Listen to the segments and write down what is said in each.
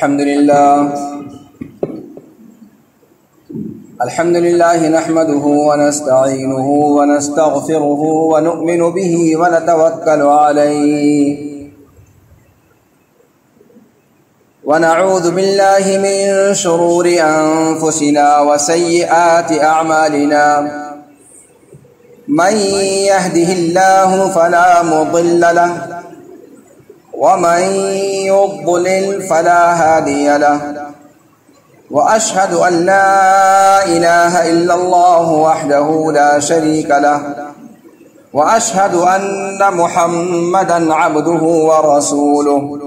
الحمد لله نحمده ونستعينه ونستغفره ونؤمن به ونتوكل عليه ونعوذ بالله من شرور أنفسنا وسيئات أعمالنا من يهده الله فلا مضل له ومن يضلل فلا هادي له وأشهد أن لا إله إلا الله وحده لا شريك له وأشهد أن محمدا عبده ورسوله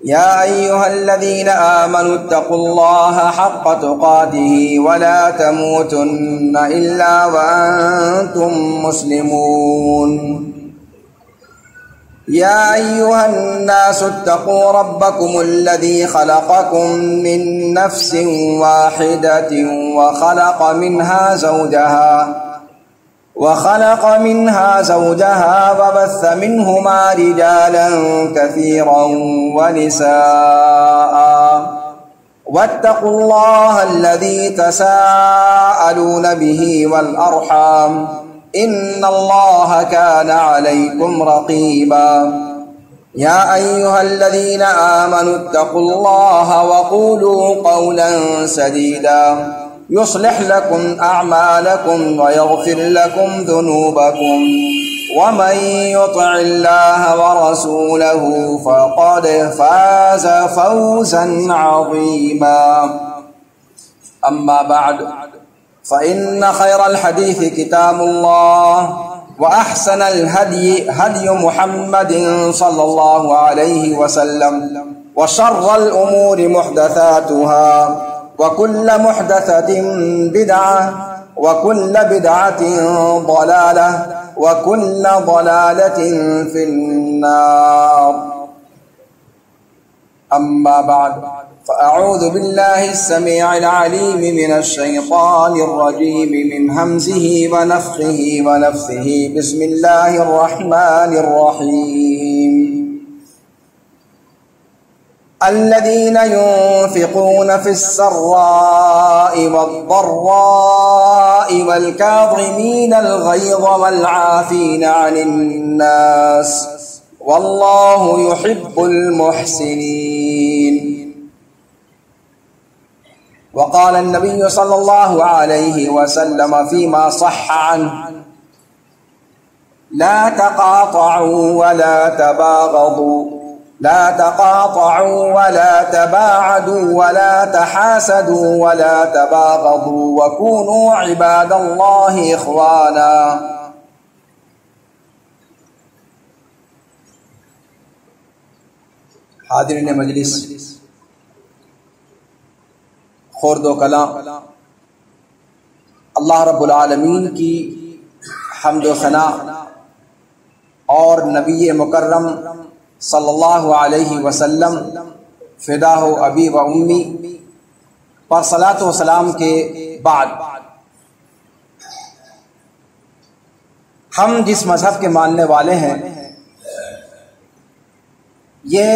يا أيها الذين آمنوا اتقوا الله حق تقاته ولا تموتن إلا وأنتم مسلمون يا أيها الناس اتقوا ربكم الذي خلقكم من نفس واحدة وخلق منها زوجها وبث منهما رجالا كثيرا ونساء واتقوا الله الذي تساءلون به والأرحام إن الله كان عليكم رقيبا يا أيها الذين آمنوا اتقوا الله وقولوا قولا سديدا يصلح لكم أعمالكم ويغفر لكم ذنوبكم ومن يطع الله ورسوله فقد فاز فوزا عظيما أما بعد فإن خير الحديث كتاب الله وأحسن الهدي هدي محمد صلى الله عليه وسلم وشر الأمور محدثاتها وكل محدثة بدعة وكل بدعة ضلالة وكل ضلالة في النار أما بعد فأعوذ بالله السميع العليم من الشيطان الرجيم من همزه ونفخه ونفثه بسم الله الرحمن الرحيم الذين ينفقون في السراء والضراء والكاظمين الغيظ والعافين عن الناس والله يحب المحسنين وقال النبي صلى الله عليه وسلم فيما صح عنه لا تقاطعوا ولا تباغضوا لا تقاطعوا ولا تباعدوا ولا تحاسدوا ولا تباغضوا وكونوا عباد الله إخوانا حاضرین مجلس، خورد و کلاں اللہ رب العالمین کی حمد و ثنا اور نبی مکرم صلی اللہ علیہ وسلم فدا ہو ابی و امی پر صلاۃ و سلام کے بعد، ہم جس مذہب کے ماننے والے ہیں یہ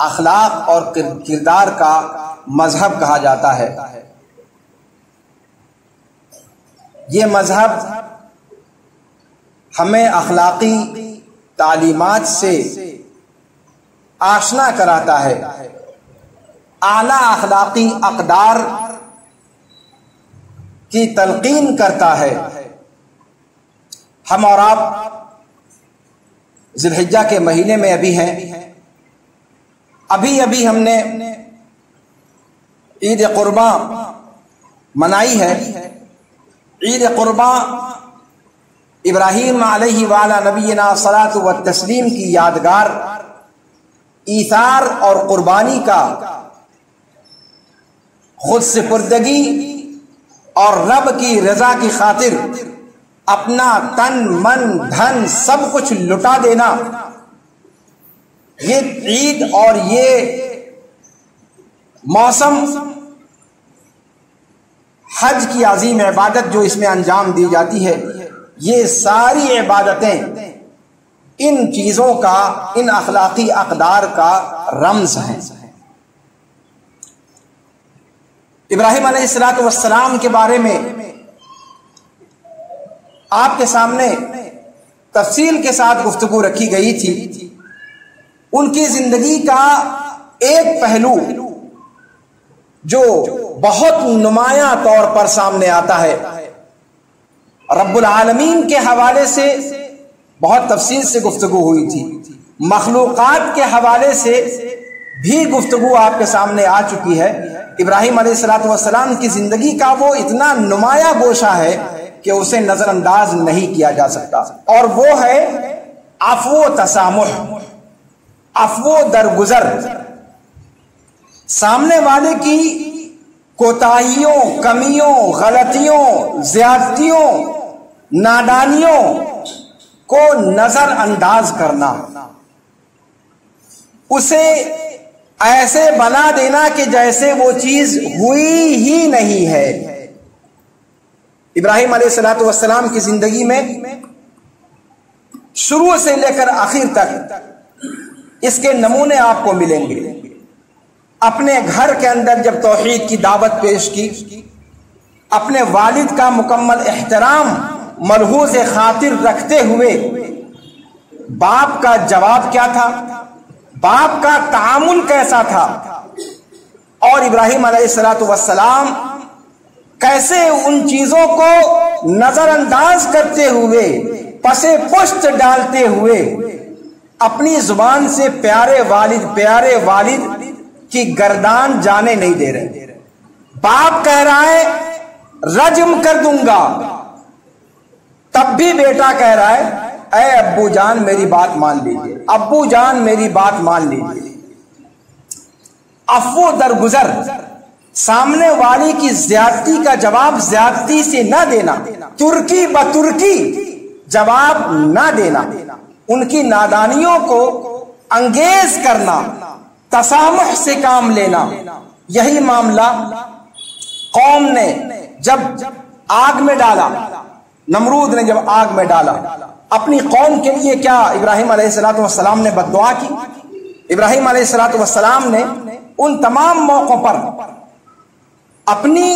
اخلاق اور کردار کا مذہب کہا جاتا ہے۔ یہ مذہب ہمیں اخلاقی تعلیمات سے آشنا کراتا ہے، اعلیٰ اخلاقی اقدار کی تلقین کرتا ہے۔ ہم اور آپ ذی الحجہ کے مہینے میں ابھی ہیں، ابھی ہم نے عید قرباں منائی ہے۔ عید قرباں ابراہیم علیہ وعلی نبینا الصلاۃ والتسلیم کی یادگار ایثار اور قربانی کا خود سپردگی اور رب کی رضا کی خاطر اپنا تن من دھن سب کچھ لٹا دینا، یہ عید اور یہ موسم حج کی عظیم عبادت جو اس میں انجام دی جاتی ہے، یہ ساری عبادتیں ان چیزوں کا، ان اخلاقی اقدار کا رمز ہیں۔ ابراہیم علیہ السلام کے بارے میں آپ کے سامنے تفصیل کے ساتھ گفتگو رکھی گئی تھی۔ ان کی زندگی کا ایک پہلو جو بہت نمایاں طور پر سامنے آتا ہے، رب العالمین کے حوالے سے بہت تفصیل سے گفتگو ہوئی تھی، مخلوقات کے حوالے سے بھی گفتگو آپ کے سامنے آ چکی ہے۔ ابراہیم علیہ السلام کی زندگی کا وہ اتنا نمایاں گوشہ ہے کہ اسے نظر انداز نہیں کیا جا سکتا، اور وہ ہے عفو و تسامح، عفو و درگزر، سامنے والے کی کوتاہیوں، کمیوں، غلطیوں، زیادتیوں، نادانیوں کو نظر انداز کرنا، اسے ایسے بنا دینا کہ جیسے وہ چیز ہوئی ہی نہیں ہے۔ ابراہیم علیہ السلام کی زندگی میں شروع سے لے کر آخر تک اس کے نمونے آپ کو ملیں گے۔ اپنے گھر کے اندر جب توحید کی دعوت پیش کی، اپنے والد کا مکمل احترام ملحوظ خاطر رکھتے ہوئے باپ کا جواب کیا تھا، باپ کا تعامل کیسا تھا، اور ابراہیم علیہ السلام کیسے ان چیزوں کو نظر انداز کرتے ہوئے، پسے پشت ڈالتے ہوئے اپنی زبان سے پیارے والد کی گردان جانے نہیں دے رہے۔ باپ کہہ رہا ہے رجم کر دوں گا، تب بھی بیٹا کہہ رہا ہے اے ابو جان میری بات مان لیجیے، ابو جان میری بات مان لیجیے۔ عفو درگزر، سامنے والی کی زیادتی کا جواب زیادتی سے نہ دینا، ترکی بترکی جواب نہ دینا، ان کی نادانیوں کو انگیز کرنا، تسامح سے کام لینا۔ یہی معاملہ قوم نے جب آگ میں ڈالا، نمرود نے جب آگ میں ڈالا، اپنی قوم کے لیے کیا ابراہیم علیہ السلام نے بد دعا کی؟ ابراہیم علیہ السلام نے ان تمام موقعوں پر اپنی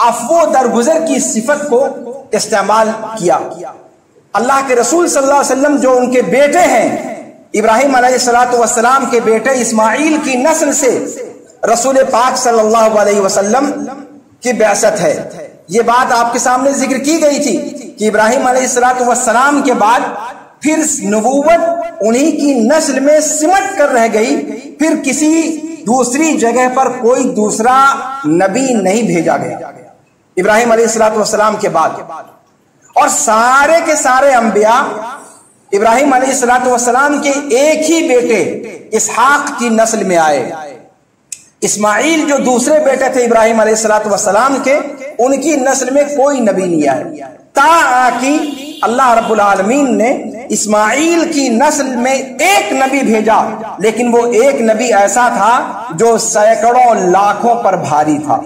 عفو درگزر کی صفت کو استعمال کیا۔ اللہ کے رسول صلی اللہ علیہ وسلم جو ان کے بیٹے ہیں، ابراہیم علیہ السلام کے بیٹے اسماعیل کی نسل سے رسول پاک صلی اللہ علیہ وسلم کی بعثت ہے۔ یہ بات آپ کے سامنے ذکر کی گئی تھی کہ ابراہیم علیہ السلام کے بعد پھر نبوت انہی کی نسل میں سمٹ کر رہ گئی، پھر کسی دوسری جگہ پر کوئی دوسرا نبی نہیں بھیجا گیا ابراہیم علیہ السلام کے بعد، اور سارے کے سارے انبیاء ابراہیم علیہ السلام کے ایک ہی بیٹے اسحاق کی نسل میں آئے۔ اسماعیل جو دوسرے بیٹے تھے ابراہیم علیہ السلام کے، ان کی نسل میں کوئی نبی نہیں آئے، تا کہ اللہ رب العالمین نے اسماعیل کی نسل میں ایک نبی بھیجا، لیکن وہ ایک نبی ایسا تھا جو سینکڑوں لاکھوں پر بھاری تھا،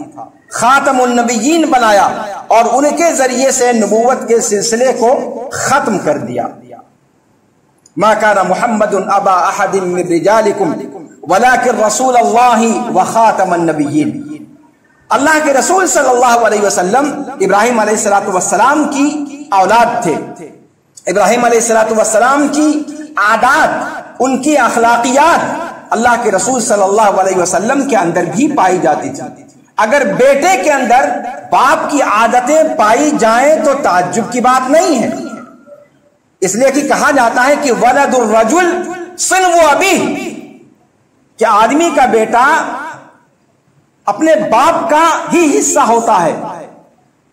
خاتم النبیین بنایا اور ان کے ذریعے سے نبوت کے سلسلے کو ختم کر دیا۔ ما کان محمد ابا احد من رجالکم ولکن رسول اللہ وخاتم النبیین۔ اللہ کے رسول صلی اللہ علیہ وسلم ابراہیم علیہ السلام کی اولاد تھے۔ ابراہیم علیہ السلام کی عادات، ان کی اخلاقیات اللہ کے رسول صلی اللہ علیہ وسلم کے اندر بھی پائی جاتی تھی۔ اگر بیٹے کے اندر باپ کی عادتیں پائی جائیں تو تعجب کی بات نہیں ہے، اس لیے کہ کہا جاتا ہے کہ ولد الرجل صنو ابیہ، کہ آدمی کا بیٹا اپنے باپ کا ہی حصہ ہوتا ہے۔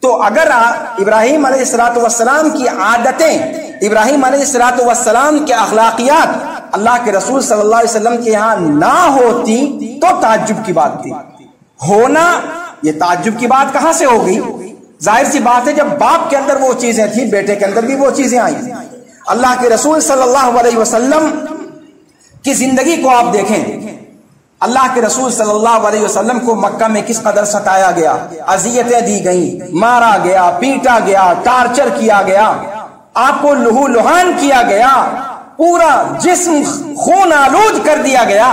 تو اگر ابراہیم علیہ السلام کی عادتیں، ابراہیم علیہ السلام کے اخلاقیات اللہ کے رسول صلی اللہ علیہ وسلم کے یہاں نہ ہوتی تو تعجب کی بات تھی۔ ہونا، یہ تعجب کی بات کہاں سے ہو گئی؟ ظاہر سی بات ہے جب باپ کے اندر وہ چیزیں تھیں، بیٹے کے اندر بھی وہ چیزیں آئیں۔ اللہ کے رسول صلی اللہ علیہ وسلم کی زندگی کو آپ دیکھیں، اللہ کے رسول صلی اللہ علیہ وسلم کو مکہ میں کس قدر ستایا گیا، اذیتیں دی گئیں، مارا گیا، پیٹا گیا، ٹارچر کیا گیا، آپ کو لہو لہان کیا گیا، پورا جسم خون آلود کر دیا گیا،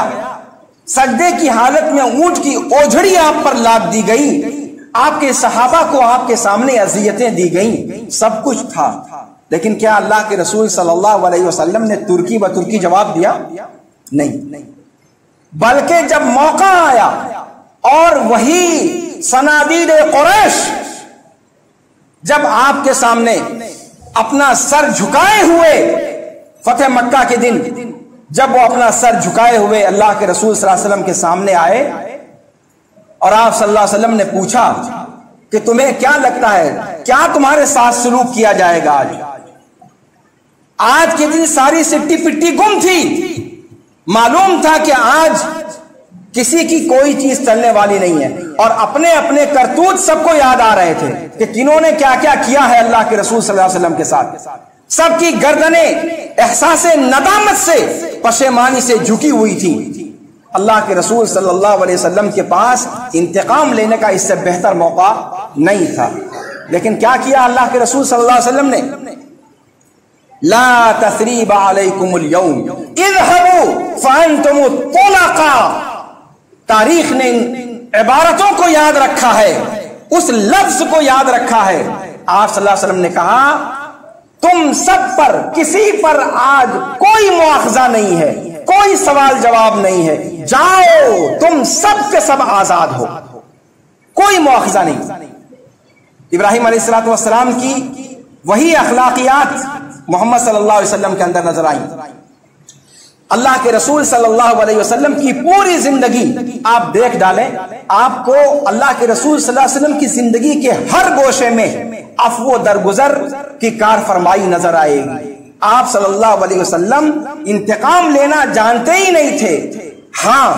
سجدے کی حالت میں اونٹ کی اوجھڑی آپ پر لاد دی گئی، آپ کے صحابہ کو آپ کے سامنے اذیتیں دی گئیں، سب کچھ تھا، لیکن کیا اللہ کے رسول صلی اللہ علیہ وسلم نے ترکی بترکی جواب دیا؟ نہیں، بلکہ جب موقع آیا اور وہی صنادید قریش جب آپ کے سامنے اپنا سر جھکائے ہوئے، فتح مکہ کے دن جب وہ اپنا سر جھکائے ہوئے اللہ کے رسول صلی اللہ علیہ وسلم کے سامنے آئے اور آپ صلی اللہ علیہ وسلم نے پوچھا کہ تمہیں کیا لگتا ہے، کیا تمہارے ساتھ سلوک کیا جائے گا؟ آج کے دن ساری سٹی پٹی گم تھی، معلوم تھا کہ آج کسی کی کوئی چیز چلنے والی نہیں ہے، اور اپنے اپنے کرتوت سب کو یاد آ رہے تھے کہ کنہوں نے کیا کیا کیا ہے اللہ کے رسول صلی اللہ علیہ وسلم کے ساتھ۔ سب کی گردنیں احساس ندامت سے پشیمانی سے جھکی ہوئی تھی۔ اللہ کے رسول صلی اللہ علیہ وسلم کے پاس انتقام لینے کا اس سے بہتر موقع نہیں تھا، لیکن کیا کیا اللہ کے رسول صلی اللہ علیہ وسلم نے؟ لا تثریب علیکم اليوم اذهبوا فانتم الطلقاء۔ تاریخ نے ان عبارتوں کو یاد رکھا ہے، اس لفظ کو یاد رکھا ہے۔ آپ صلی اللہ علیہ وسلم نے کہا تم سب پر، کسی پر آج کوئی مواخذہ نہیں ہے، کوئی سوال جواب نہیں ہے، جاؤ تم سب کے سب آزاد ہو، کوئی مواخذہ نہیں۔ ابراہیم علیہ السلام کی وہی اخلاقیات محمد صلی اللہ علیہ وسلم کے اندر نظر آئیں۔ اللہ کے رسول صلی اللہ علیہ وسلم کی پوری زندگی آپ دیکھ ڈالیں، آپ کو اللہ کے رسول صلی اللہ علیہ وسلم کی زندگی کے ہر گوشے میں عفو و درگزر کی کار فرمائی نظر آئے گی۔ آپ صلی اللہ علیہ وسلم انتقام لینا جانتے ہی نہیں تھے۔ ہاں،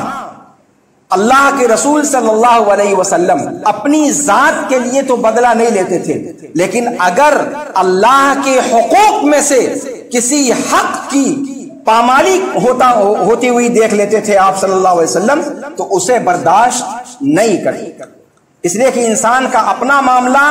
اللہ کے رسول صلی اللہ علیہ وسلم اپنی ذات کے لیے تو بدلہ نہیں لیتے تھے، لیکن اگر اللہ کے حقوق میں سے کسی حق کی پامالی ہوتی ہوئی دیکھ لیتے تھے آپ صلی اللہ علیہ وسلم تو اسے برداشت نہیں کرتے، اس لیے کہ انسان کا اپنا معاملہ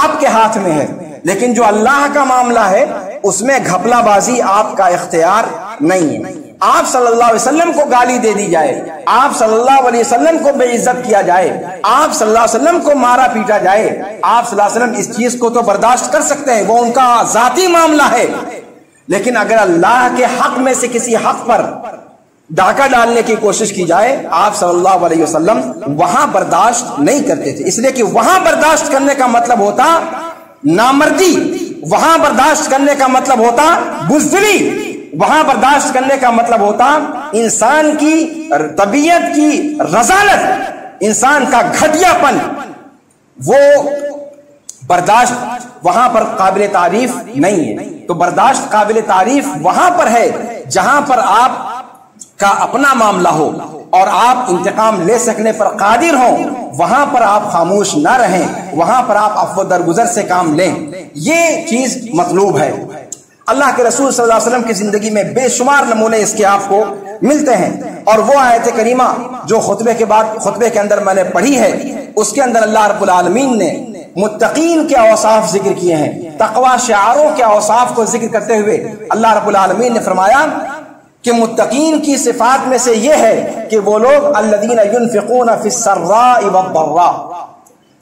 آپ کے ہاتھ میں ہے، لیکن جو اللہ کا معاملہ ہے اس میں گھپلا بازی آپ کا اختیار نہیں ہے۔ آپ صلی اللہ علیہ وسلم کو گالی دے دی جائے، آپ صلی اللہ علیہ وسلم کو بے عزت کیا جائے، آپ صلی اللہ علیہ وسلم کو مارا پیٹا جائے، آپ صلی اللہ علیہ وسلم اس چیز کو تو برداشت کر سکتے ہیں، وہ ان کا ذاتی معاملہ ہے، لیکن اگر اللہ کے حق میں سے کسی حق پر ڈاکہ ڈالنے کی کوشش کی جائے، آپ صلی اللہ علیہ وسلم وہاں برداشت نہیں کرتے تھے، اس لیے کہ وہاں برداشت کرنے کا مطلب ہوتا نامردی، وہاں برداشت کرنے کا مطلب ہوتا بزدلی، وہاں برداشت کرنے کا مطلب ہوتا انسان کی طبیعت کی رذالت، انسان کا گھٹیا پن، وہ برداشت وہاں پر قابل تعریف نہیں ہے۔ تو برداشت قابل تعریف وہاں پر ہے جہاں پر آپ کا اپنا معاملہ ہو اور آپ انتقام لے سکنے پر قادر ہوں، وہاں پر آپ خاموش نہ رہیں، وہاں پر آپ عفو درگزر سے کام لیں، یہ چیز مطلوب ہے۔ اللہ کے رسول صلی اللہ علیہ وسلم کی زندگی میں بے شمار نمونے اس کے آپ کو ملتے ہیں، اور وہ آیت کریمہ جو خطبے کے اندر میں نے پڑھی ہے، اس کے اندر اللہ رب العالمین نے متقین کے اوصاف ذکر کیے ہیں، تقوی شعاروں کے اوصاف کو ذکر کرتے ہوئے اللہ رب العالمین نے فرمایا کہ متقین کی صفات میں سے یہ ہے کہ وہ لوگ الذین ينفقون فی السراء والضراء،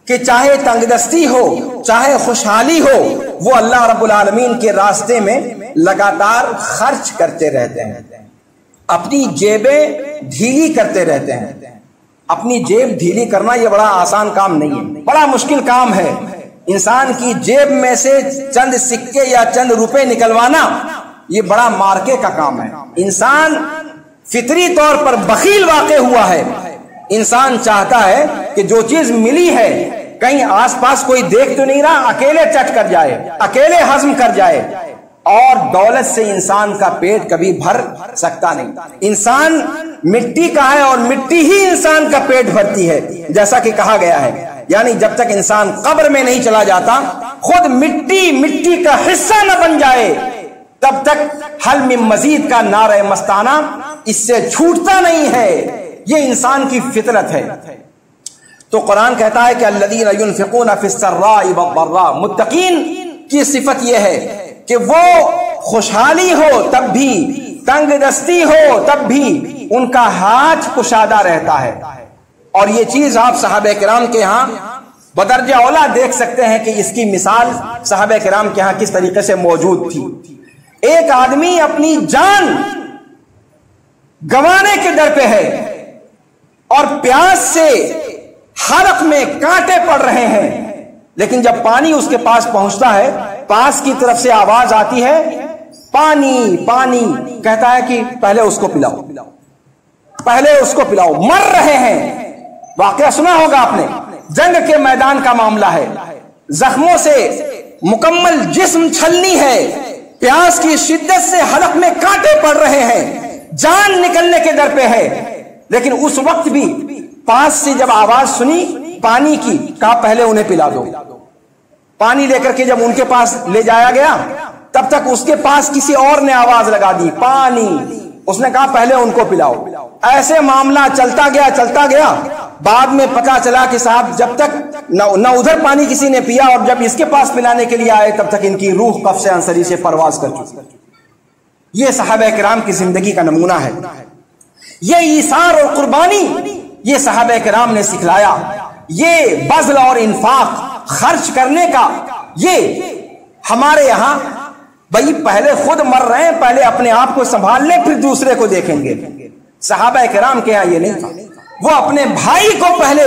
کہ چاہے تنگ دستی ہو چاہے خوشحالی ہو، وہ اللہ رب العالمین کے راستے میں لگاتار خرچ کرتے رہتے ہیں، اپنی جیبیں ڈھیلی کرتے رہتے ہیں۔ اپنی جیب ڈھیلی کرنا یہ بڑا آسان کام نہیں ہے، بڑا مشکل کام ہے۔ انسان کی جیب میں سے چند سکے یا چند روپے نکلوانا یہ بڑا مارکے کا کام ہے۔ انسان فطری طور پر بخیل واقع ہوا ہے، انسان چاہتا ہے کہ جو چیز ملی ہے کہیں آس پاس کوئی دیکھ تو نہیں رہا، اکیلے چٹ کر جائے، اکیلے ہضم کر جائے، اور دولت سے انسان کا پیٹ کبھی بھر سکتا نہیں۔ انسان مٹی کا ہے اور مٹی ہی انسان کا پیٹ بھرتی ہے، جیسا کہ کہا گیا ہے، یعنی جب تک انسان قبر میں نہیں چلا جاتا، خود مٹی کا حصہ نہ بن جائے، تب تک حل من مزید کا نعرہ مستانہ اس سے چھوٹتا نہیں ہے، یہ انسان کی فطرت ہے۔ تو قرآن کہتا ہے کہ الذین ينفقون فی السراء والضراء، متقین کی صفت یہ ہے کہ وہ خوشحالی ہو تب بھی، تنگ دستی ہو تب بھی ان کا ہاتھ کشادہ رہتا ہے۔ اور یہ چیز آپ صحابہ کرام کے ہاں بدرجہ اولا دیکھ سکتے ہیں کہ اس کی مثال صحابہ کرام کے ہاں کس طریقے سے موجود تھی۔ ایک آدمی اپنی جان گنوانے کے در پہ ہے اور پیاس سے حلق میں کانٹے پڑ رہے ہیں، لیکن جب پانی اس کے پاس پہنچتا ہے، پاس کی طرف سے آواز آتی ہے پانی پانی، کہتا ہے کہ پہلے اس کو پلاؤ، پہلے اس کو پلاؤ، مر رہے ہیں۔ واقعہ سنا ہوگا آپ نے، جنگ کے میدان کا معاملہ ہے، زخموں سے مکمل جسم چھلنی ہے، پیاس کی شدت سے حلق میں کانٹے پڑ رہے ہیں، جان نکلنے کے در پہ ہے، لیکن اس وقت بھی پاس سے جب آواز سنی پانی کی، کہا پہلے انہیں پلا دو۔ پانی لے کر کے جب ان کے پاس لے جایا گیا، تب تک اس کے پاس کسی اور نے آواز لگا دی پانی، اس نے کہا پہلے ان کو پلاؤ۔ ایسے معاملہ چلتا گیا، بعد میں پتا چلا کہ صاحب جب تک نہ ادھر پانی کسی نے پیا اور جب اس کے پاس پلانے کے لیے آئے تب تک ان کی روح قفس انصری سے پرواز کر چکی۔ یہ صحابہ کرام کی زندگی کا نمونہ ہے۔ یہ ایثار اور قربانی یہ صحابہ کرام نے سکھلایا، یہ بذل اور انفاق خرچ کرنے کا، یہ ہمارے یہاں بھائی پہلے خود مر رہے ہیں، پہلے اپنے آپ کو سنبھال لیں پھر دوسرے کو دیکھیں گے۔ صحابہ کرام کے یہاں یہ نہیں تھا، وہ اپنے بھائی کو پہلے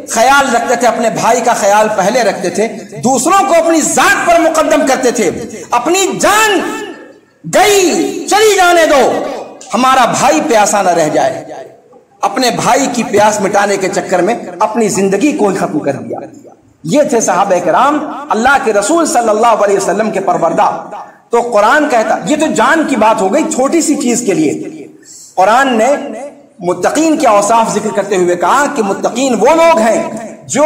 خیال رکھتے تھے، اپنے بھائی کا خیال پہلے رکھتے تھے، دوسروں کو اپنی ذات پر مقدم کرتے تھے۔ اپنی جان گئی چلی جانے دو، ہمارا بھائی پیاسا نہ رہ جائے۔ اپنے بھائی کی پیاس مٹانے کے چکر میں اپنی زندگی کو ہی ختم کر دیا۔ یہ تھے صحابہ کرام، اللہ کے رسول صلی اللہ علیہ وسلم کے پروردہ۔ تو قرآن کہتا، یہ تو جان کی بات ہو گئی چھوٹی سی چیز کے لیے۔ قرآن نے متقین کے اوصاف ذکر کرتے ہوئے کہا کہ متقین وہ لوگ ہیں جو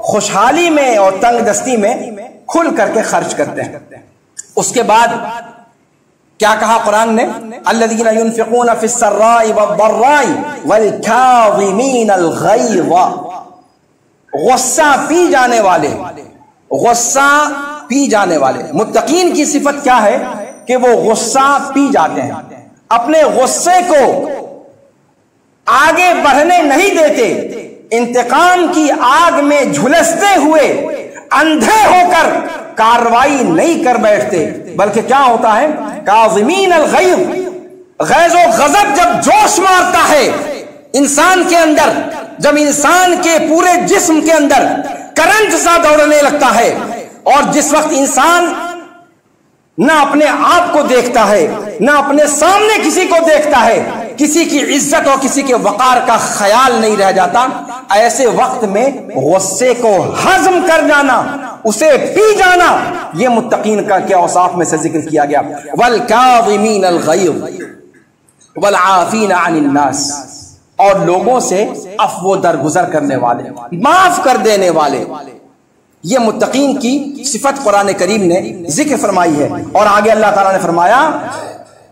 خوشحالی میں اور تنگ دستی میں کھل کر کے خرچ کرتے ہیں۔ اس کے بعد کیا کہا قرآن نے؟ الذین ينفقون فی السراء والضراء والکاظمین الغیظ، غصہ پی جانے والے، غصہ پی جانے والے۔ متقین کی صفت کیا ہے کہ وہ غصہ پی جاتے ہیں، اپنے غصے کو آگے بڑھنے نہیں دیتے، انتقام کی آگ میں جھلستے ہوئے اندھے ہو کر کاروائی نہیں کر بیٹھتے، بلکہ کیا ہوتا ہے؟ کاظمین الغیظ، غیظ و غضب جب جوش مارتا ہے انسان کے اندر، جب انسان کے پورے جسم کے اندر کرنٹ سا دوڑنے لگتا ہے، اور جس وقت انسان نہ اپنے آپ کو دیکھتا ہے، نہ اپنے سامنے کسی کو دیکھتا ہے، کسی کی عزت اور کسی کے وقار کا خیال نہیں رہ جاتا، ایسے وقت میں غصے کو ہضم کر جانا، اسے پی جانا، یہ متقین کا کیا اوصاف میں سے ذکر کیا گیا۔ والکاظمین الغیظ والعافین عن الناس، اور لوگوں سے عفو درگزر کرنے والے، معاف کر دینے والے، یہ متقین کی صفت قرآن کریم نے ذکر فرمائی ہے۔ اور آگے اللہ تعالیٰ نے فرمایا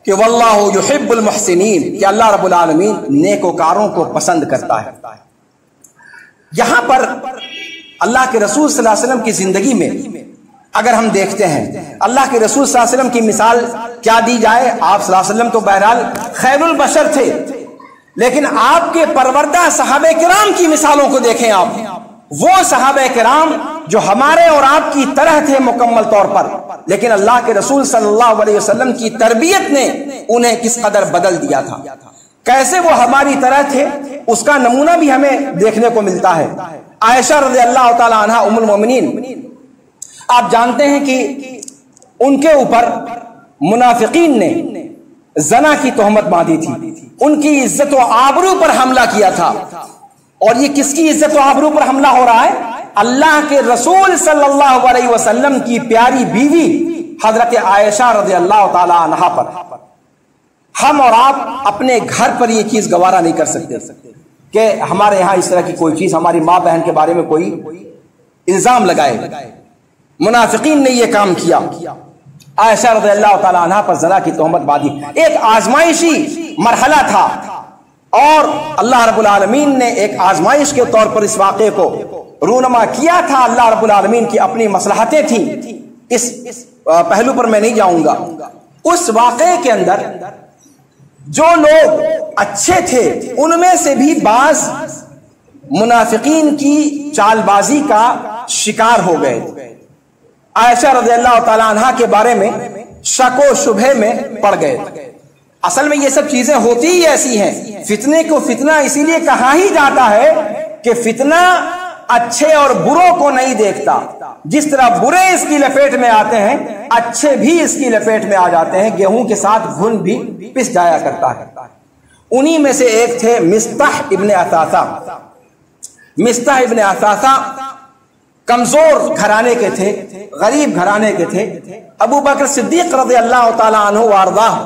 کہ واللہ یحب المحسنین، کہ اللہ رب العالمین نیکوکاروں کو پسند کرتا ہے۔ یہاں پر اللہ کے رسول صلی اللہ علیہ وسلم کی زندگی میں اگر ہم دیکھتے ہیں، اللہ کے رسول صلی اللہ علیہ وسلم کی مثال کیا دی جائے؟ آپ صلی اللہ علیہ وسلم تو بہرحال خیر البشر تھے، لیکن آپ کے پروردہ صحابہ کرام کی مثالوں کو دیکھیں آپ، وہ صحابہ کرام جو ہمارے اور آپ کی طرح تھے مکمل طور پر، لیکن اللہ کے رسول صلی اللہ علیہ وسلم کی تربیت نے انہیں کس قدر بدل دیا تھا، کیسے وہ ہماری طرح تھے، اس کا نمونہ بھی ہمیں دیکھنے کو ملتا ہے۔ عائشہ رضی اللہ تعالی عنہا ام المومنین، آپ جانتے ہیں کہ ان کے اوپر منافقین نے زنا کی تہمت باندھی تھی، ان کی عزت و آبرو پر حملہ کیا تھا۔ اور یہ کس کی عزت و آبرو پر حملہ ہو رہا ہے؟ اللہ کے رسول صلی اللہ علیہ وسلم کی پیاری بیوی حضرت عائشہ رضی اللہ تعالی عنہا پر۔ ہم اور آپ اپنے گھر پر یہ چیز گوارا نہیں کر سکتے کہ ہمارے یہاں اس طرح کی کوئی چیز ہماری ماں بہن کے بارے میں کوئی الزام لگائے۔ منافقین نے یہ کام کیا، عائشہ رضی اللہ تعالی عنہا پر زنا کی تہمت باندھی۔ ایک آزمائشی مرحلہ تھا، اور اللہ رب العالمین نے ایک آزمائش کے طور پر اس واقعے کو رونما کیا تھا۔ اللہ رب العالمین کی اپنی مصلحتیں تھیں، اس پہلو پر میں نہیں جاؤں گا، اس واقعے کے اندر جو لوگ اچھے تھے ان میں سے بھی بعض منافقین کی چال بازی کا شکار ہو گئے، عائشہ رضی اللہ تعالی عنہ کے بارے میں شک و شبہ میں پڑ گئے۔ اصل میں یہ سب چیزیں ہوتی ہی ایسی ہیں، فتنے کو فتنہ اسی لیے کہا ہی جاتا ہے کہ فتنہ اچھے اور بروں کو نہیں دیکھتا، جس طرح برے اس کی لپیٹ میں آتے ہیں اچھے بھی اس کی لپیٹ میں آ جاتے ہیں، گیہوں کے ساتھ گھن بھی پس جایا کرتا ہے۔ انہی میں سے ایک تھے مصطح ابن اثاثہ۔ مصطح ابن اثاثہ کمزور گھرانے کے تھے، غریب گھرانے کے تھے۔ ابو بکر صدیق رضی اللہ تعالی عنہ وارضاہ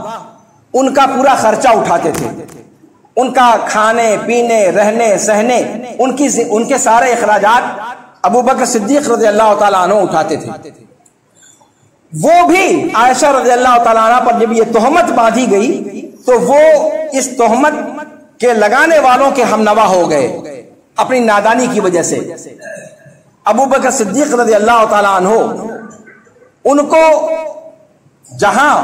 ان کا پورا خرچہ اٹھاتے تھے، ان کا کھانے پینے رہنے سہنے ان کے سارے اخراجات ابو بکر صدیق رضی اللہ تعالی عنہ اٹھاتے تھے۔ وہ بھی عائشہ رضی اللہ تعالی عنہ پر جب یہ تہمت باندھی گئی تو وہ اس تہمت کے لگانے والوں کے ہمنوا ہو گئے اپنی نادانی کی وجہ سے۔ ابو بکر صدیق رضی اللہ تعالی عنہ ان کو جہاں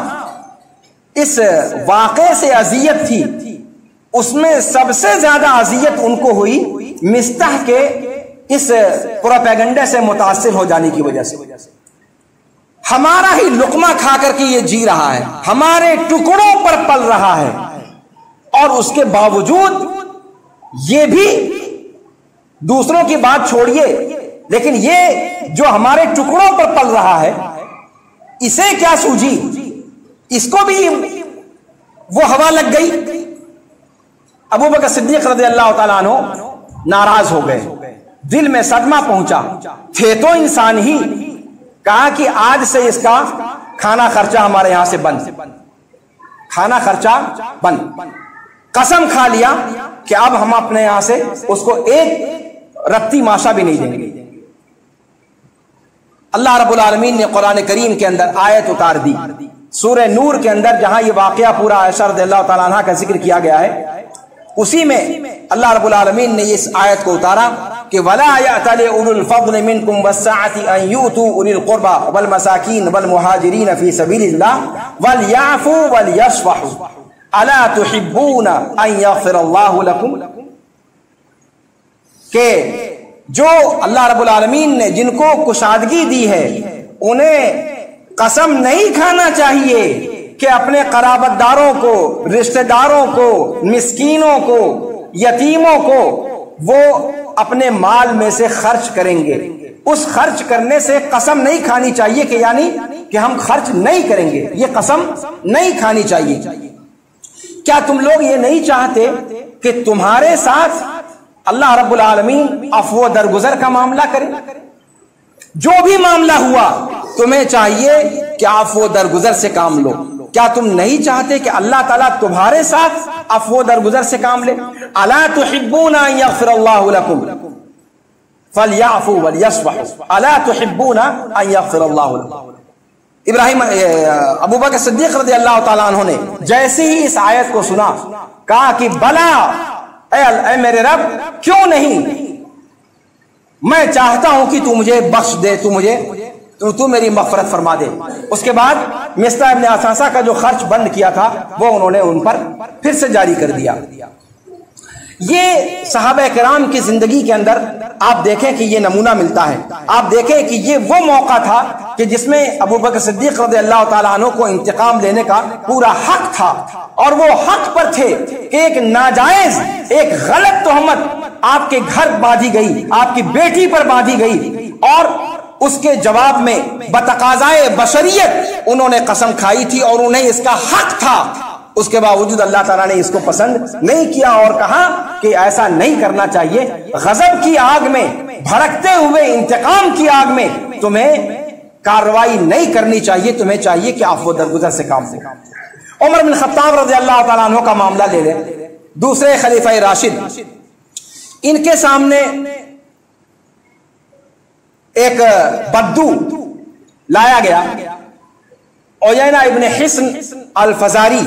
اس واقعے سے اذیت تھی اس میں سب سے زیادہ اذیت ان کو ہوئی مصطح کے اس پروپیگنڈے سے متاثر ہو جانے کی وجہ سے۔ ہمارا ہی لقمہ کھا کر کے یہ جی رہا ہے، ہمارے ٹکڑوں پر پل رہا ہے، اور اس کے باوجود یہ بھی دوسروں کی بات چھوڑیے، لیکن یہ جو ہمارے ٹکڑوں پر پل رہا ہے اسے کیا سوجھی، اس کو بھی وہ ہوا لگ گئی۔ ابو بکر صدیق رضی اللہ تعالیٰ عنہ ناراض ہو گئے، دل میں صدمہ پہنچا، تھے تو انسان ہی۔ کہا کہ آج سے اس کا کھانا خرچہ ہمارے یہاں سے بند، کھانا خرچہ بند۔ قسم کھا لیا کہ اب ہم اپنے یہاں سے اس کو ایک رتی ماشا بھی نہیں دیں گے۔ اللہ رب العالمین نے قرآن کریم کے اندر آیت اتار دی، سورہ نور کے اندر جہاں یہ واقعہ پورا عائشہ رضی اللہ تعالیٰ عنہ کا ذکر کیا گیا ہے، اسی میں اللہ رب العالمین نے اس آیت کو اتارا کہ وَلَا يَأْتَلِ أُولُو الْفَضْلِ مِنْكُمْ وَالسَّعَةِ أَنْ يُؤْتُوا أُولِي الْقُرْبَى وَالْمَسَاكِينَ وَالْمُهَاجِرِينَ فِي سَبِيلِ اللَّهِ وَلْيَعْفُوا وَلْيَصْفَحُوا أَلَا تُحِبُّونَ أَنْ يَغْفِرَ اللَّهُ لَكُمْ، کہ جو اللہ رب العالمین نے جن کو کشادگی دی ہے انہیں قسم نہیں کھانا چاہیے کہ اپنے قرابت داروں کو، رشتہ داروں کو، مسکینوں کو، یتیموں کو وہ اپنے مال میں سے خرچ کریں گے۔ اس خرچ کرنے سے قسم نہیں کھانی چاہیے کہ یعنی کہ ہم خرچ نہیں کریں گے، یہ قسم نہیں کھانی چاہیے۔ کیا تم لوگ یہ نہیں چاہتے کہ تمہارے ساتھ اللہ رب العالمین عفو و درگزر کا معاملہ کرے؟ جو بھی معاملہ ہوا تمہیں چاہیے کہ عفو و درگزر سے کام لو۔ کیا تم نہیں چاہتے کہ اللہ تعالیٰ تمہارے ساتھ عفو و درگزر سے کام لے؟ الا تحبون ان یغفر اللہ لکم فلیعفوا ولیصفحوا الا تحبون ان یغفر اللہ لکم۔ ابو بکر صدیق رضی اللہ تعالیٰ عنہ نے جیسے ہی اس آیت کو سنا کہا کہ بلا اے میرے رب، کیوں نہیں، میں چاہتا ہوں کہ تو مجھے بخش دے، تو میری مغفرت فرما دے۔ اس کے بعد مصطح ابن اثاثہ کا جو خرچ بند کیا تھا وہ انہوں نے ان پر پھر سے جاری کر دیا۔ یہ صحابہ کرام کی زندگی کے اندر آپ دیکھیں کہ یہ نمونہ ملتا ہے۔ آپ دیکھیں کہ یہ وہ موقع تھا کہ جس میں ابو بکر صدیق رضی اللہ تعالیٰ عنہ کو انتقام لینے کا پورا حق تھا، اور وہ حق پر تھے کہ ایک ناجائز، ایک غلط تہمت آپ کے گھر باندھی گئی، آپ کی بیٹی پر باندھی گئی، اور اس کے جواب میں بتقاضائے بشریت انہوں نے قسم کھائی تھی اور انہیں اس کا حق تھا۔ اس کے باوجود اللہ تعالیٰ نے اس کو پسند نہیں کیا اور کہا کہ ایسا نہیں کرنا چاہیے۔ غضب کی آگ میں، بھڑکتے ہوئے انتقام کی آگ میں تمہیں کارروائی نہیں کرنی چاہیے، تمہیں چاہیے کہ عفو درگزر سے کام لے۔ عمر بن خطاب رضی اللہ تعالیٰ عنہ کا معاملہ لے لیں، دوسرے خلیفہ راشد، ان کے سامنے ایک بدو لایا گیا، عیینہ ابن حصن الفزاری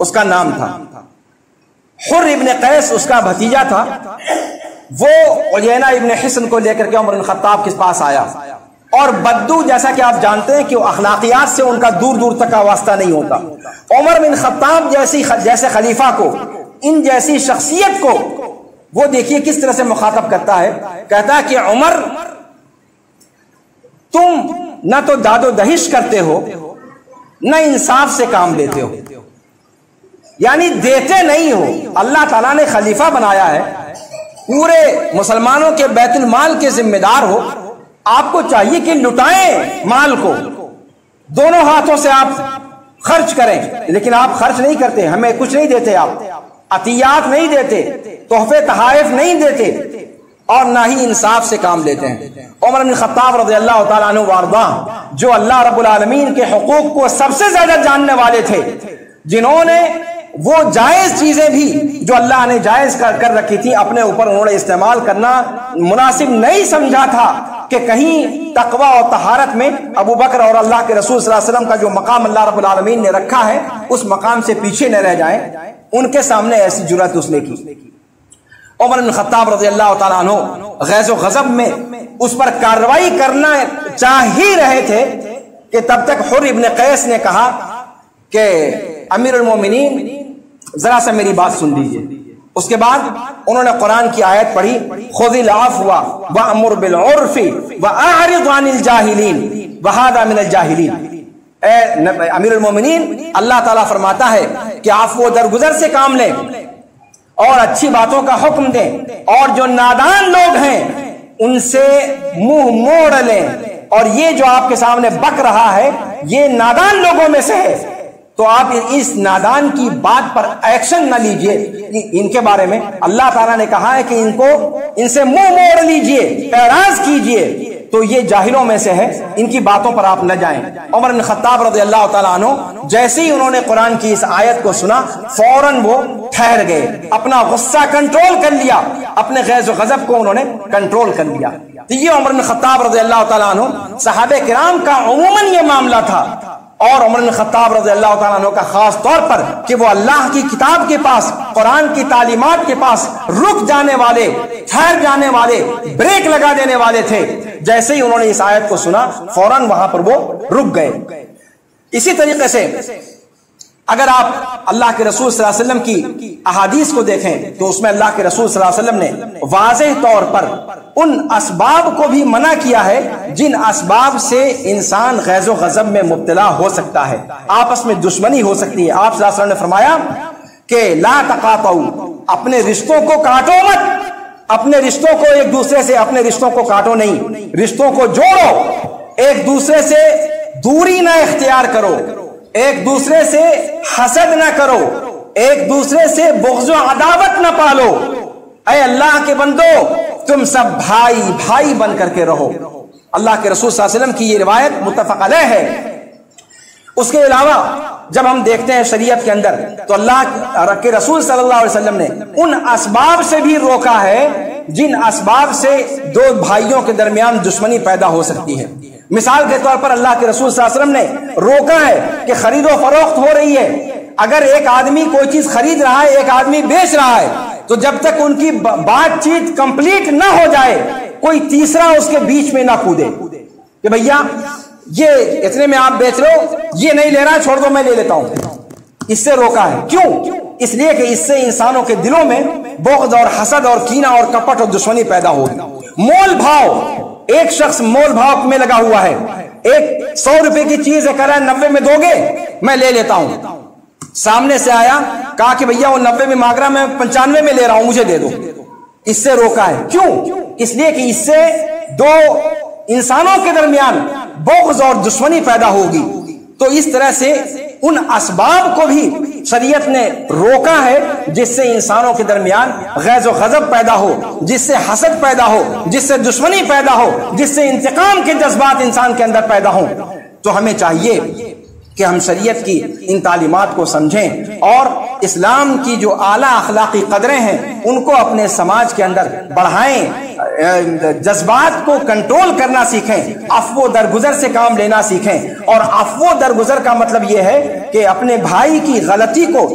اس کا نام تھا، حر ابن قیس اس کا بھتیجا تھا۔ وہ عیینہ ابن حصن کو لے کر کے عمر بن خطاب کے پاس آیا اور بدو جیسا کہ آپ جانتے ہیں کہ اخلاقیات سے ان کا دور دور تک کا واسطہ نہیں ہوتا. عمر بن خطاب جیسے خلیفہ کو، ان جیسی شخصیت کو وہ دیکھیے کس طرح سے مخاطب کرتا ہے. کہتا ہے کہ عمر تم نہ تو داد و دہش کرتے ہو نہ انصاف سے کام لیتے ہو، یعنی دیتے نہیں ہو. اللہ تعالیٰ نے خلیفہ بنایا ہے، پورے مسلمانوں کے بیت المال کے ذمہ دار ہو، آپ کو چاہیے کہ لٹائیں مال کو، دونوں ہاتھوں سے آپ خرچ کریں، لیکن آپ خرچ نہیں کرتے، ہمیں کچھ نہیں دیتے، آپ عطیات نہیں دیتے، تحفے تحائف نہیں دیتے، اور نہ ہی انصاف سے کام لیتے ہیں. عمر بن خطاب رضی اللہ تعالیٰ عنہ وارضاہ، جو اللہ رب العالمین کے حقوق کو سب سے زیادہ جاننے والے تھے، جنہوں نے وہ جائز چیزیں بھی جو اللہ نے جائز کر رکھی تھی اپنے اوپر انہوں نے استعمال کرنا مناسب نہیں سمجھا تھا کہ کہیں تقوی اور طہارت میں ابو بکر اور اللہ کے رسول صلی اللہ علیہ وسلم کا جو مقام اللہ رب العالمین نے رکھا ہے اس مقام سے پیچھے نہ رہ جائیں. ان کے سامنے ایسی جرأت اس نے کی. عمر بن خطاب رضی اللہ تعالیٰ عنہ غیظ و غضب میں اس پر کارروائی کرنا چاہ ہی رہے تھے کہ تب تک حر ابن قیس نے کہا کہ امیر المومنین ذرا سا میری بات سن لیجئے. اس کے بعد انہوں نے قرآن کی آیت پڑھی، خذ العفو وامر بالعرف واعرض عن الجاہلین وہذا من الجاہلین. اے امیر المومنین، اللہ تعالیٰ فرماتا ہے کہ عفو درگزر سے کام لیں اور اچھی باتوں کا حکم دیں، اور جو نادان لوگ ہیں ان سے منہ موڑ لیں، اور یہ جو آپ کے سامنے بک رہا ہے یہ نادان لوگوں میں سے ہے، تو آپ اس نادان کی بات پر ایکشن نہ لیجئے. ان کے بارے میں اللہ تعالیٰ نے کہا ہے کہ ان سے منہ موڑ لیجئے، اعراض کیجئے، تو یہ جاہلوں میں سے ہے، ان کی باتوں پر آپ نہ جائیں. عمر بن خطاب رضی اللہ تعالیٰ عنہ جیسے ہی انہوں نے قرآن کی اس آیت کو سنا فوراً وہ ٹھہر گئے، اپنا غصہ کنٹرول کر لیا، اپنے غیظ و غضب کو انہوں نے کنٹرول کر لیا. تو یہ عمر بن خطاب رضی اللہ تعالیٰ عنہ صحابہ کرام کا عموماً یہ معاملہ تھا، اور عمر بن خطاب رضی اللہ تعالیٰ عنہ کا خاص طور پر کہ وہ اللہ کی کتاب کے پاس، قرآن کی تعلیمات کے پاس رک جانے والے، ٹھہر جانے والے، بریک لگا دینے والے تھے. جیسے ہی انہوں نے اس آیت کو سنا فوراً وہاں پر وہ رک گئے. اسی طریقے سے اگر آپ اللہ کے رسول صلی اللہ علیہ وسلم کی احادیث کو دیکھیں تو اس میں اللہ کے رسول صلی اللہ علیہ وسلم نے واضح طور پر ان اسباب کو بھی منع کیا ہے جن اسباب سے انسان غیظ و غضب میں مبتلا ہو سکتا ہے، آپس میں دشمنی ہو سکتی ہے. آپ صلی اللہ علیہ وسلم نے فرمایا کہ لا تقاطعوا، اپنے رشتوں کو کاٹو مت، اپنے رشتوں کو ایک دوسرے سے، اپنے رشتوں کو کاٹو نہیں، رشتوں کو جوڑو، ایک دوسرے سے دوری نہ اختیار کرو، ایک دوسرے سے حسد نہ کرو، ایک دوسرے سے بغض و عداوت نہ پالو. اے اللہ کے بندو تم سب بھائی بھائی بن کر کے رہو. اللہ کے رسول صلی اللہ علیہ وسلم کی یہ روایت متفق علیہ ہے. اس کے علاوہ جب ہم دیکھتے ہیں شریعت کے اندر تو اللہ کے رسول صلی اللہ علیہ وسلم نے ان اسباب سے بھی روکا ہے جن اسباب سے دو بھائیوں کے درمیان دشمنی پیدا ہو سکتی ہے. مثال کے طور پر اللہ کے رسول صلی اللہ علیہ وسلم نے روکا ہے کہ خرید و فروخت ہو رہی ہے، اگر ایک آدمی کوئی چیز خرید رہا ہے، ایک آدمی بیچ رہا ہے، تو جب تک ان کی بات چیت کمپلیٹ نہ ہو جائے کوئی تیسرا اس کے بیچ میں نہ کودے کہ بھیا یہ اتنے میں آپ بیچ رہے ہو، یہ نہیں لے رہا، چھوڑ دو میں لے لیتا ہوں. اس سے روکا ہے. کیوں؟ اس لیے کہ اس سے انسانوں کے دلوں میں بغض اور حسد اور کینہ اور کپٹ اور دشمنی پیدا ہوگی. مول بھاؤ، ایک شخص مول بھاؤ میں لگا ہوا ہے، ایک 100 روپے کی چیز ہے، کہہ رہا ہے 90 میں دو گے، میں لے لیتا ہوں. سامنے سے آیا، کہا کہ بھیا وہ 90 میں مانگ رہا، میں 95 میں لے رہا ہوں، مجھے دے دو. اس سے روکا ہے. کیوں؟ اس لیے کہ اس سے دو انسانوں کے درمیان بغض اور دشمنی پیدا ہوگی. تو اس طرح سے ان اسباب کو بھی شریعت نے روکا ہے جس سے انسانوں کے درمیان غیظ و غضب پیدا ہو، جس سے حسد پیدا ہو، جس سے دشمنی پیدا ہو، جس سے انتقام کے جذبات انسان کے اندر پیدا ہوں. تو ہمیں چاہیے کہ ہم شریعت کی ان تعلیمات کو سمجھیں اور اسلام کی جو اعلیٰ اخلاقی قدریں ہیں ان کو اپنے سماج کے اندر بڑھائیں، جذبات کو کنٹرول کرنا سیکھیں، عفو درگزر سے کام لینا سیکھیں. اور عفو درگزر کا مطلب یہ ہے کہ اپنے بھائی کی غلطی کو،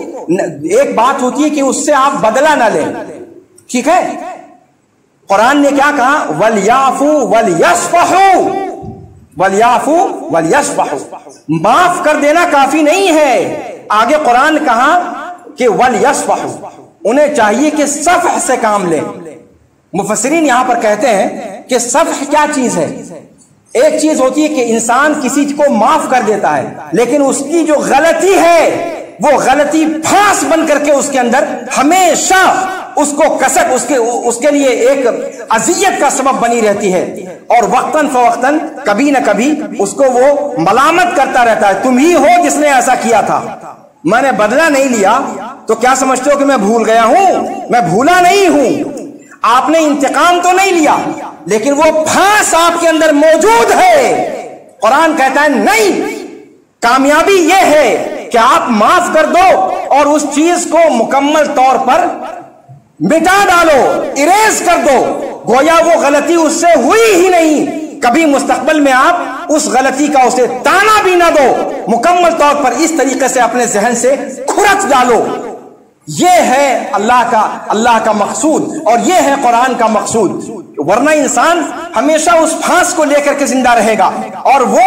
ایک بات ہوتی ہے کہ اس سے آپ بدلہ نہ لیں، ٹھیک ہے؟ قرآن نے کیا کہا؟ وَلْيَعْفُوا وَلْيَصْفَحُوا، وَلْيَعْفُوا وَلْيَصْفَحُوا، معاف کر دینا کافی نہیں ہے، آگے قرآن کہا کہ وَلْيَصْفَحُوا، انہیں چاہیے کہ صفح سے کام لیں۔ مفسرین یہاں پر کہتے ہیں کہ صفح کیا چیز ہے؟ ایک چیز ہوتی ہے کہ انسان کسی کو معاف کر دیتا ہے، لیکن اس کی جو غلطی ہے وہ غلطی پھانس بن کر کے اس کے اندر ہمیشہ اس کو کسک اس کے لیے ایک اذیت کا سبب بنی رہتی ہے، اور وقتاً فوقتاً کبھی نہ کبھی اس کو وہ ملامت کرتا رہتا ہے، تم ہی ہو جس نے ایسا کیا تھا، میں نے بدلہ نہیں لیا تو کیا سمجھتے ہو کہ میں بھول گیا ہوں؟ میں بھولا نہیں ہوں، آپ نے انتقام تو نہیں لیا لیکن وہ پھانس آپ کے اندر موجود ہے۔ قرآن کہتا ہے نہیں، کامیابی یہ ہے کہ آپ معاف کر دو اور اس چیز کو مکمل طور پر مٹا ڈالو، اریز کر دو، گویا وہ غلطی اس سے ہوئی ہی نہیں۔ کبھی مستقبل میں آپ اس غلطی کا اسے تانا بھی نہ دو، مکمل طور پر اس طریقے سے اپنے ذہن سے کھرچ ڈالو۔ یہ ہے اللہ کا مقصود اور یہ ہے قرآن کا مقصود، ورنہ انسان ہمیشہ اس پھانس کو لے کر کے زندہ رہے گا، اور وہ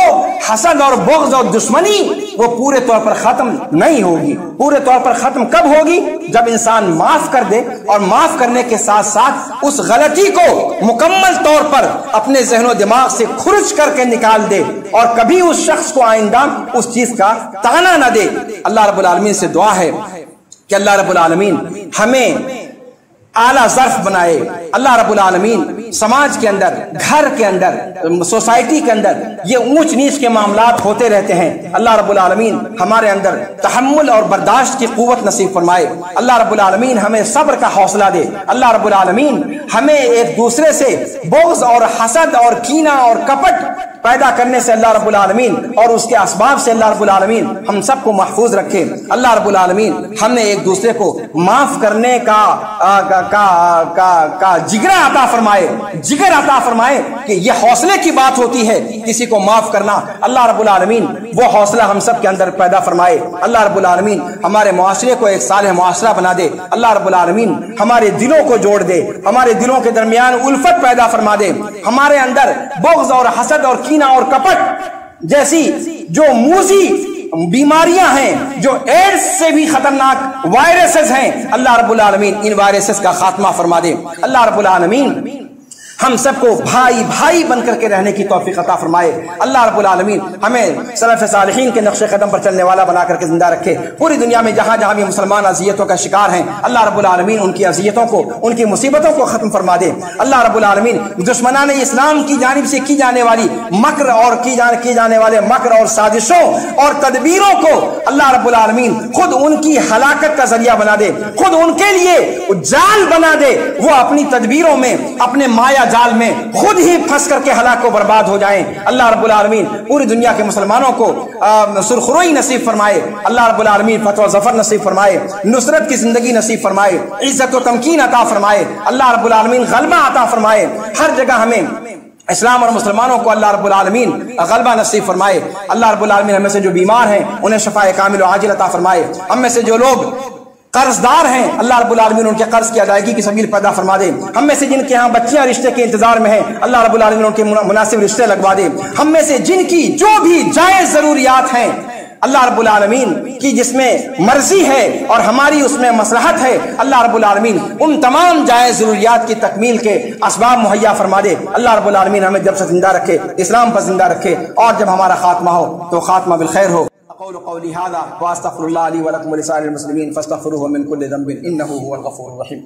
حسد اور بغض اور دشمنی وہ پورے طور پر ختم نہیں ہوگی۔ پورے طور پر ختم کب ہوگی؟ جب انسان معاف کر دے، اور معاف کرنے کے ساتھ ساتھ اس غلطی کو مکمل طور پر اپنے ذہن و دماغ سے کھرچ کر کے نکال دے، اور کبھی اس شخص کو آئندہ اس چیز کا تانا نہ دے۔ اللہ رب العالمین سے دعا ہے کہ اللہ رب العالمین ہمیں اعلیٰ ظرف بنائے۔ اللہ رب العالمین سماج کے اندر، گھر کے اندر، سوسائٹی کے اندر یہ اونچ نیچ کے معاملات ہوتے رہتے ہیں، اللہ رب العالمین ہمارے اندر تحمل اور برداشت کی قوت نصیب فرمائے۔ اللہ رب العالمین ہمیں صبر کا حوصلہ دے۔ اللہ رب العالمین ہمیں ایک دوسرے سے بغض اور حسد اور کینہ اور کپٹ پیدا کرنے سے اللہ رب العالمین اور اس کے اسباب سے اللہ رب العالمین ہم سب کو محفوظ رکھے۔ اللہ رب العالمین ہم نے ایک دوسرے کو معاف کرنے کا جگر عطا فرمائے کہ یہ حوصلے کی بات ہوتی ہے کسی کو معاف کرنا۔ اللہ رب العالمین وہ حوصلہ ہم سب کے اندر پیدا فرمائے۔ اللہ رب العالمین ہمارے معاشرے کو ایک صالح معاشرہ بنا دے۔ اللہ رب العالمین ہمارے دلوں کو جوڑ دے، ہمارے دلوں کے درمیان الفت پیدا فرما دے، ہمارے اندر بغض اور حسد اور کینہ اور کپٹ جیسی جو موذی بیماریاں ہیں، جو ایڈز سے بھی خطرناک وائرسز ہیں، اللہ رب العالمین ان وائرسز کا خاتمہ فرما دے۔ اللہ رب العالمین ہم سب کو بھائی بھائی بن کر کے رہنے کی توفیق عطا فرمائے۔ اللہ رب العالمین ہمیں سلف صالحین کے نقش قدم پر چلنے والا بنا کر کے زندہ رکھے۔ پوری دنیا میں جہاں جہاں بھی مسلمان اذیتوں کا شکار ہیں، اللہ رب العالمین ان کی اذیتوں کو، ان کی مصیبتوں کو ختم فرما دے۔ اللہ رب العالمین دشمنان اسلام کی جانب سے کی جانے والی مکر اور کی جانے والے مکر اور سازشوں اور تدبیروں کو اللہ رب العالمین خود ان کی ہلاکت کا ذریعہ بنا دے، خود ان کے لیے جال بنا دے، وہ اپنی تدبیروں میں، اپنے مایا جال میں خود ہی پھنس کر کے ہلاک و برباد ہو جائیں۔ اللہ رب العالمین پوری دنیا کے مسلمانوں کو سرخروئی نصیب فرمائے۔ اللہ رب العالمین فتح و ظفر نصیب فرمائے، نصرت کی زندگی نصیب فرمائے، عزت و تمکین عطا فرمائے۔ اللہ رب العالمین غلبہ عطا فرمائے۔ ہر جگہ ہمیں اسلام اور مسلمانوں کو اللہ رب العالمین غلبہ نصیب فرمائے۔ اللہ رب العالمین ہم میں سے جو بیمار ہیں انہیں شفاء کامل و عاجل عطا فرمائے۔ ہم میں سے جو لوگ قرض دار ہیں اللہ رب العالمین ان کے قرض کی ادائیگی کی سبیل پیدا فرما دے۔ ہم میں سے جن کے ہاں بچیاں رشتے کے انتظار میں ہیں اللہ رب العالمین ان کے مناسب رشتے لگوا دے۔ ہم میں سے جن کی جو بھی جائز ضروریات ہیں اللہ رب العالمین کی جس میں مرضی ہے اور ہماری اس میں مصلحت ہے، اللہ رب العالمین ان تمام جائز ضروریات کی تکمیل کے اسباب مہیا فرما دے۔ اللہ رب العالمین ہمیں جب سے زندہ رکھے، اسلام پر زندہ رکھے، اور جب ہمارا خاتمہ ہو تو خاتمہ بالخیر ہو۔ اقول قولي هذا واستغفر الله لي ولكم ولسائر المسلمين فاستغفروه من كل ذنب انه هو الغفور الرحيم۔